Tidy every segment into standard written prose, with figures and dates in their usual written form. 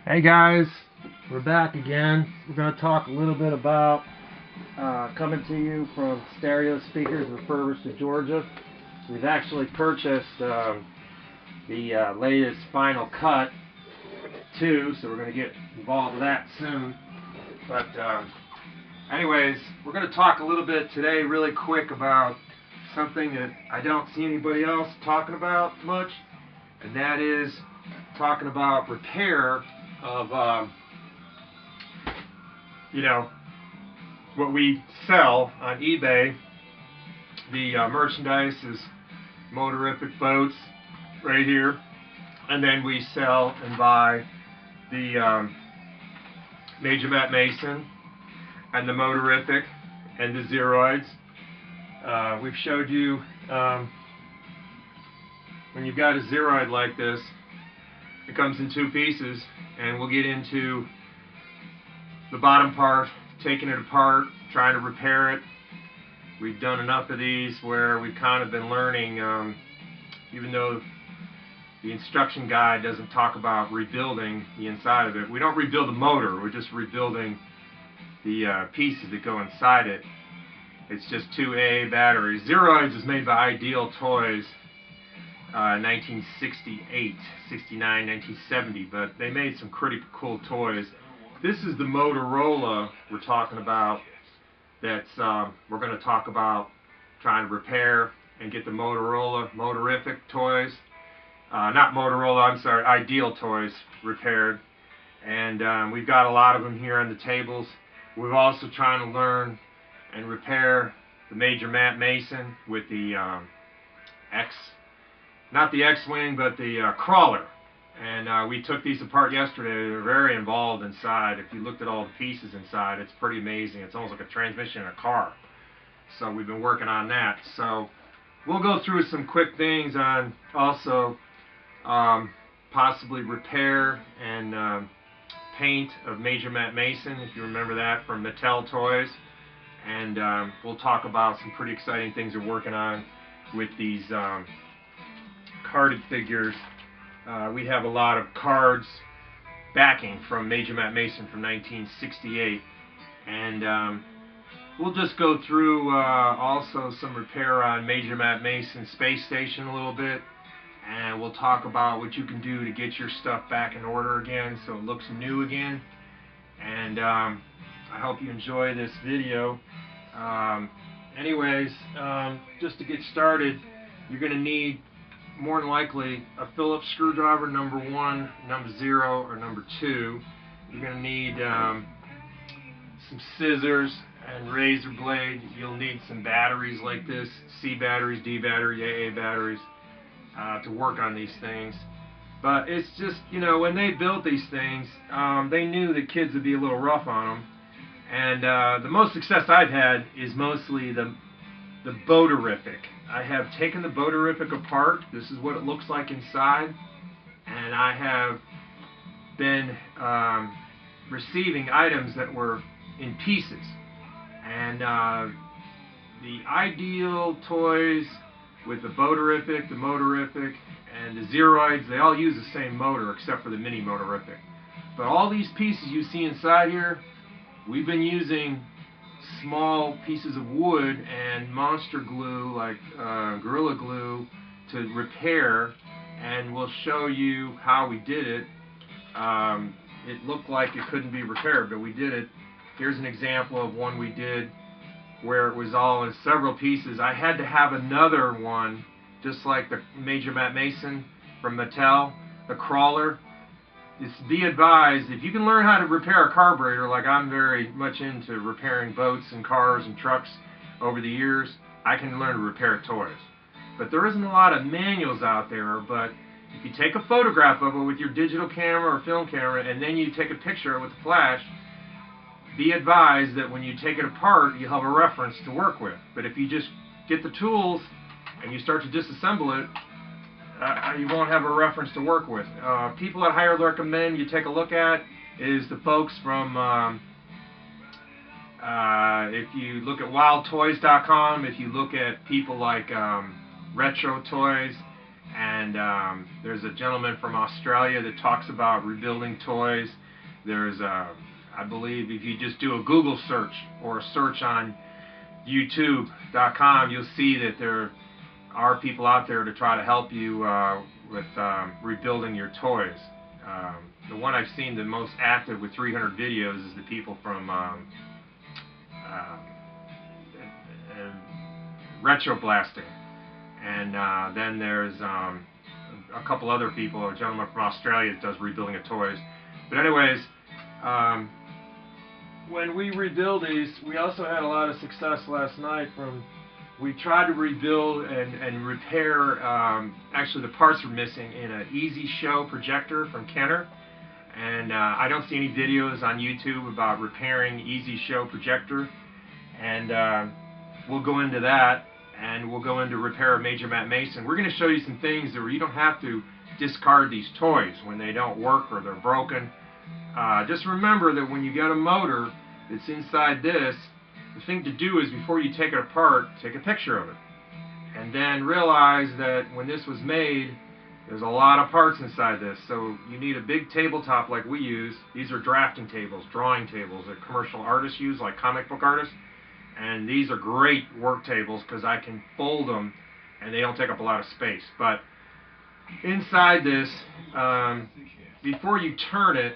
Hey guys, we're back again. We're going to talk a little bit about coming to you from Stereo Speakers Refurbished of Georgia. We've actually purchased the latest Final Cut 2, so we're going to get involved with that soon. But anyways, we're going to talk a little bit today really quick about something that I don't see anybody else talking about much, and that is talking about repair of what we sell on eBay. The merchandise is Motorific boats right here, and then we sell and buy the Major Matt Mason and the Motorific and the Zeroids. We've showed you when you've got a Zeroid like this, it comes in two pieces, and we'll get into the bottom part, taking it apart, trying to repair it. We've done enough of these where we've kind of been learning, even though the instruction guide doesn't talk about rebuilding the inside of it. We don't rebuild the motor, we're just rebuilding the pieces that go inside it. It's just 2A batteries. Zeroids is made by Ideal Toys. 1968, 69, 1970, but they made some pretty cool toys. This is the Motorola we're talking about. That's we're going to talk about trying to repair and get the Motorific toys, not Motorola, I'm sorry, Ideal Toys repaired. And we've got a lot of them here on the tables. We're also trying to learn and repair the Major Matt Mason with the not the X-Wing, but the crawler. And we took these apart yesterday. They were very involved inside. If you looked at all the pieces inside, it's pretty amazing. It's almost like a transmission in a car. So we've been working on that. So we'll go through some quick things on also possibly repair and paint of Major Matt Mason, if you remember that from Mattel Toys. And we'll talk about some pretty exciting things we're working on with these carded figures. We have a lot of cards backing from Major Matt Mason from 1968, and we'll just go through also some repair on Major Matt Mason Space Station a little bit, and we'll talk about what you can do to get your stuff back in order again so it looks new again. And I hope you enjoy this video. Anyways, just to get started, you're going to need more than likely a Phillips screwdriver, number 1, number 0, or number 2. You're going to need some scissors and razor blade. You'll need some batteries like this, C batteries, D batteries, AA batteries, to work on these things. But it's just, you know, when they built these things, they knew that kids would be a little rough on them. And the most success I've had is mostly the Boaterific. I have taken the Boaterific apart. This is what it looks like inside. And I have been receiving items that were in pieces. And the Ideal Toys with the Boaterific, the Motorific, and the Zeroids, they all use the same motor except for the mini Motorific. But all these pieces you see inside here, we've been using small pieces of wood and monster glue, like Gorilla Glue, to repair, and we'll show you how we did it. It looked like it couldn't be repaired, but we did it. Here's an example of one we did where it was all in several pieces. I had to have another one, just like the Major Matt Mason from Mattel, the crawler. Just be advised, if you can learn how to repair a carburetor, like I'm very much into repairing boats and cars and trucks over the years, I can learn to repair toys. But there isn't a lot of manuals out there. But if you take a photograph of it with your digital camera or film camera, and then you take a picture with a flash, be advised that when you take it apart, you have a reference to work with. But if you just get the tools and you start to disassemble it, you won't have a reference to work with. People that I recommend you take a look at is the folks from, if you look at wildtoys.com, if you look at people like Retro Toys and there's a gentleman from Australia that talks about rebuilding toys. There's I believe if you just do a Google search or a search on youtube.com, you'll see that there are people out there to try to help you with rebuilding your toys. The one I've seen the most active with 300 videos is the people from Retroblasting, and then there's a couple other people, a gentleman from Australia that does rebuilding of toys. But anyways, when we rebuild these, we also had a lot of success last night. We tried to rebuild and repair, actually the parts were missing in an Easy Show projector from Kenner, and I don't see any videos on YouTube about repairing Easy Show projector, and we'll go into that, and we'll go into repair of Major Matt Mason. We're going to show you some things where you don't have to discard these toys when they don't work or they're broken. Just remember that when you get a motor that's inside this, the thing to do is before you take it apart, take a picture of it. And then realize that when this was made, there's a lot of parts inside this. So you need a big tabletop like we use. These are drafting tables, drawing tables that commercial artists use, like comic book artists. And these are great work tables because I can fold them and they don't take up a lot of space. But inside this, before you turn it,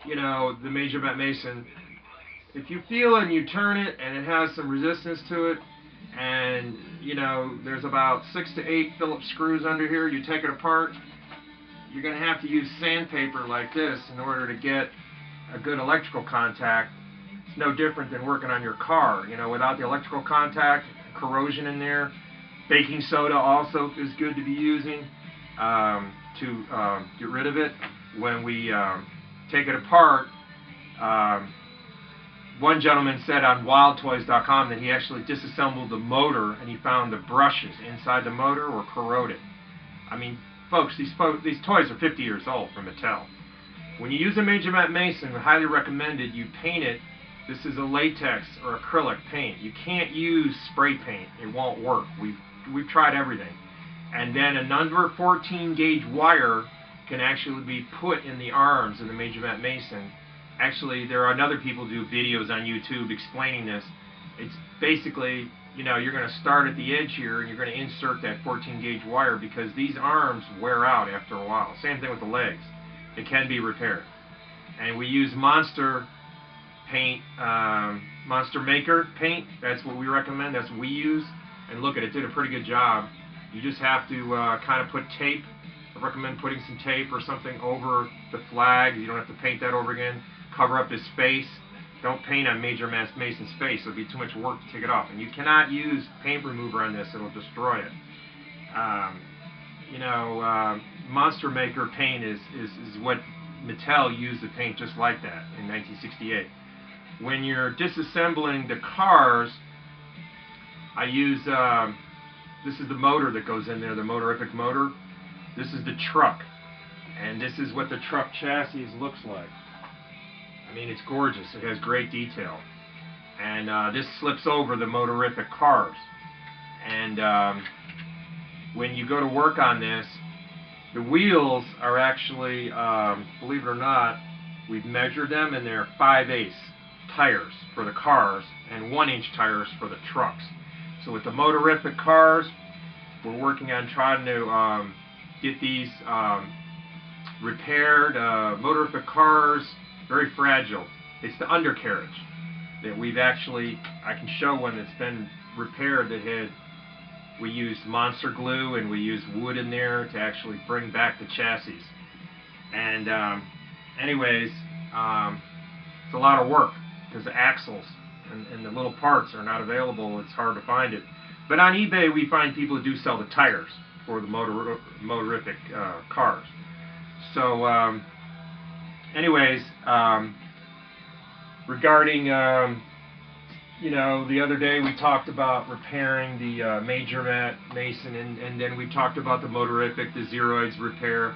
you know, the Major Matt Mason, if you feel it and you turn it and it has some resistance to it, and you know there's about 6 to 8 Phillips screws under here, you take it apart, you're going to have to use sandpaper like this in order to get a good electrical contact. It's no different than working on your car. You know, without the electrical contact, corrosion in there. Baking soda also is good to be using to get rid of it. When we take it apart, one gentleman said on wildtoys.com that he actually disassembled the motor and he found the brushes inside the motor were corroded. I mean, folks, these toys are 50 years old from Mattel. When you use a Major Matt Mason, highly recommended you paint it. This is a latex or acrylic paint. You can't use spray paint. It won't work. We've tried everything. And then a number 14 gauge wire can actually be put in the arms of the Major Matt Mason. Actually, there are other people who do videos on YouTube explaining this. It's basically, you know, you're going to start at the edge here and you're going to insert that 14 gauge wire because these arms wear out after a while. Same thing with the legs. It can be repaired. And we use Monster paint, Monster Maker paint. That's what we recommend. That's what we use. And look at it, did a pretty good job. You just have to kind of put tape. I recommend putting some tape or something over the flag. You don't have to paint that over again. Cover up his face. Don't paint on Major Matt Mason's face. It'll be too much work to take it off. And you cannot use paint remover on this. It'll destroy it. You know, Monster Maker paint is what Mattel used to paint just like that in 1968. When you're disassembling the cars, I use, this is the motor that goes in there, the Motorific motor. This is the truck. And this is what the truck chassis looks like. I mean, it's gorgeous. It has great detail. And this slips over the Motorific cars. And when you go to work on this, the wheels are actually, believe it or not, we've measured them and they're 5/8 tires for the cars and 1-inch tires for the trucks. So with the Motorific cars, we're working on trying to get these repaired. Motorific cars, very fragile. It's the undercarriage that we've actually, I can show one that's been repaired that had, we used monster glue and we used wood in there to actually bring back the chassis. And anyways, it's a lot of work because the axles and the little parts are not available. It's hard to find it. But on eBay we find people who do sell the tires for the Motorific cars. So anyways, regarding you know, the other day we talked about repairing the Major Matt Mason, and then we talked about the Motorific, the Zeroids repair.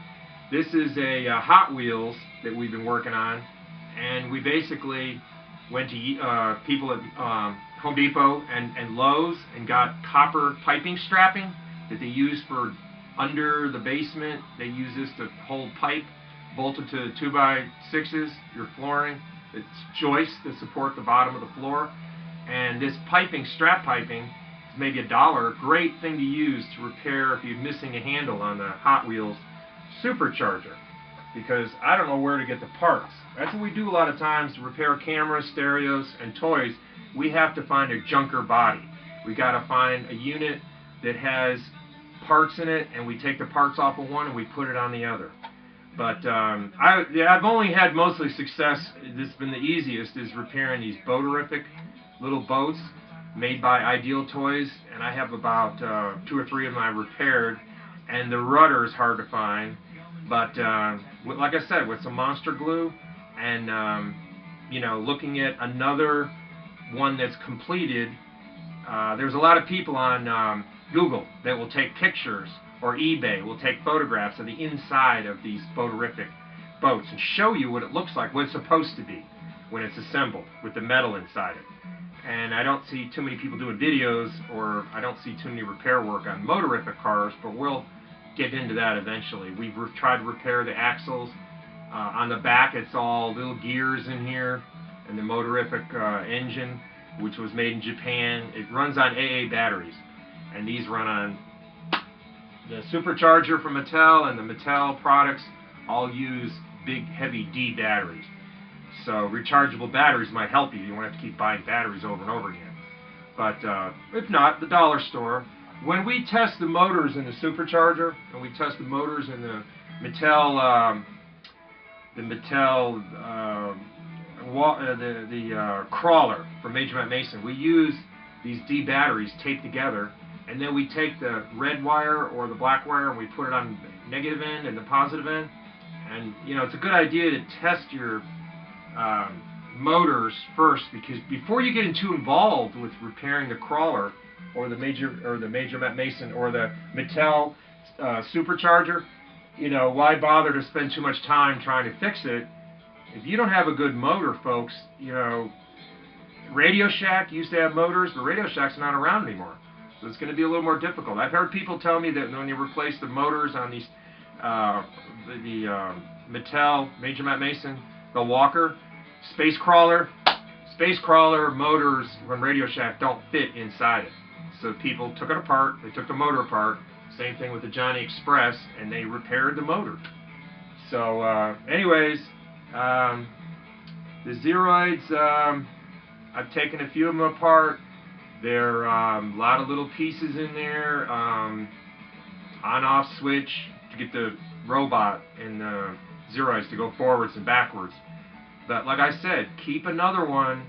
This is a Hot Wheels that we've been working on, and we basically went to people at Home Depot and Lowe's and got copper piping strapping that they use for under the basement. They use this to hold pipe bolted to 2x6s, your flooring. It's joists that support the bottom of the floor. And this piping, strap piping, is maybe $1. Great thing to use to repair if you're missing a handle on the Hot Wheels supercharger. Because I don't know where to get the parts. That's what we do a lot of times to repair cameras, stereos, and toys. We have to find a junker body. We got to find a unit that has parts in it, and we take the parts off of one and we put it on the other. But I've only had mostly success. This has been the easiest, is repairing these Boaterific little boats made by Ideal Toys, and I have about 2 or 3 of them I repaired, and the rudder is hard to find. But like I said, with some monster glue and you know, looking at another one that's completed, there's a lot of people on Google that will take pictures, or eBay will take photographs of the inside of these Boaterific boats and show you what it looks like, what it's supposed to be when it's assembled with the metal inside it. And I don't see too many people doing videos, or I don't see too many repair work on Motorific cars, but we'll get into that eventually. We've tried to repair the axles. On the back, it's all little gears in here, and the Motorific engine, which was made in Japan. It runs on AA batteries, and these run on the supercharger from Mattel, and the Mattel products all use big, heavy D batteries. So rechargeable batteries might help you. You won't have to keep buying batteries over and over again. But if not, the dollar store. When we test the motors in the supercharger, and we test the motors in the Mattel, crawler from Major Matt, we use these D batteries taped together, and then we take the red wire or the black wire and we put it on the negative end and the positive end. And you know, it's a good idea to test your motors first, because before you get too involved with repairing the crawler or the Major Matt Mason or the Mattel supercharger, you know, why bother to spend too much time trying to fix it if you don't have a good motor, folks? You know, Radio Shack used to have motors, but Radio Shack's not around anymore, so it's going to be a little more difficult. I've heard people tell me that when you replace the motors on these Mattel Major Matt Mason, the Walker Space Crawler motors from Radio Shack don't fit inside it. So people took it apart, they took the motor apart, same thing with the Johnny Express, and they repaired the motor. So anyways, the Zeroids, I've taken a few of them apart. There are a lot of little pieces in there, on-off switch to get the robot in the Zeroids to go forwards and backwards. But like I said, keep another one,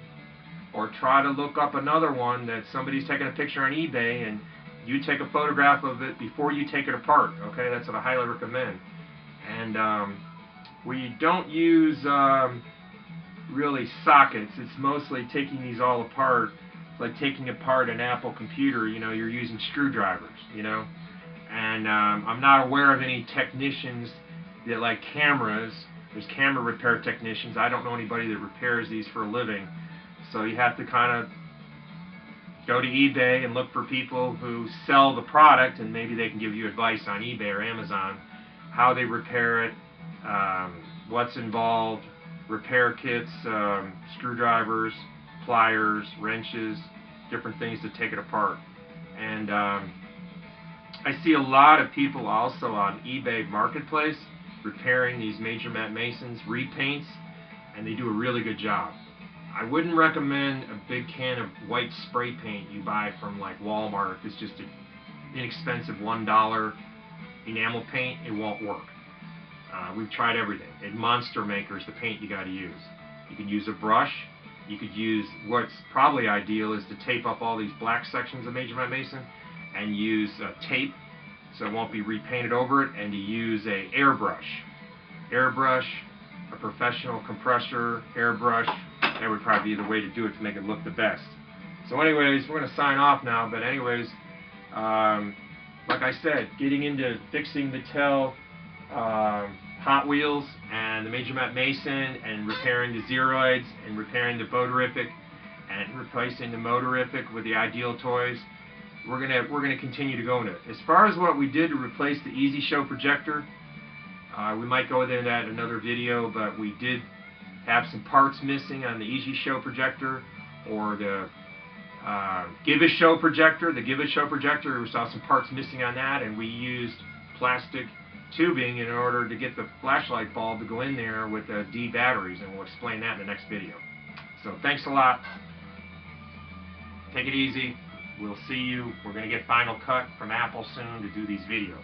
or try to look up another one that somebody's taken a picture on eBay, and you take a photograph of it before you take it apart. Okay, that's what I highly recommend. And we don't use really sockets. It's mostly taking these all apart. It's like taking apart an Apple computer. You know, you're using screwdrivers. You know, and I'm not aware of any technicians that like cameras. There's camera repair technicians. I don't know anybody that repairs these for a living. So you have to kind of go to eBay and look for people who sell the product, and maybe they can give you advice on eBay or Amazon, how they repair it, what's involved, repair kits, screwdrivers, pliers, wrenches, different things to take it apart. And I see a lot of people also on eBay Marketplace repairing these Major Matt Masons, repaints, and they do a really good job. I wouldn't recommend a big can of white spray paint you buy from like Walmart. It's just an inexpensive $1 enamel paint. It won't work. We've tried everything. At Monster Maker's the paint you got to use. You could use a brush. You could use, what's probably ideal is to tape up all these black sections of Major Matt Mason and use tape so it won't be repainted over it, and to use a airbrush, a professional compressor airbrush. That would probably be the way to do it to make it look the best. So anyways, we're going to sign off now, but anyways, like I said, getting into fixing Mattel Hot Wheels and the Major Matt Mason, and repairing the Zeroids, and repairing the Boaterific, and replacing the Motorific with the Ideal Toys. we're gonna continue to go into it. As far as what we did to replace the Easy Show projector, we might go into that in another video, but we did have some parts missing on the Easy Show projector, or the Give a Show projector. The Give a Show projector, we saw some parts missing on that, and we used plastic tubing in order to get the flashlight bulb to go in there with the D batteries, and we'll explain that in the next video. So thanks a lot. Take it easy. We'll see you. We're going to get Final Cut from Apple soon to do these videos.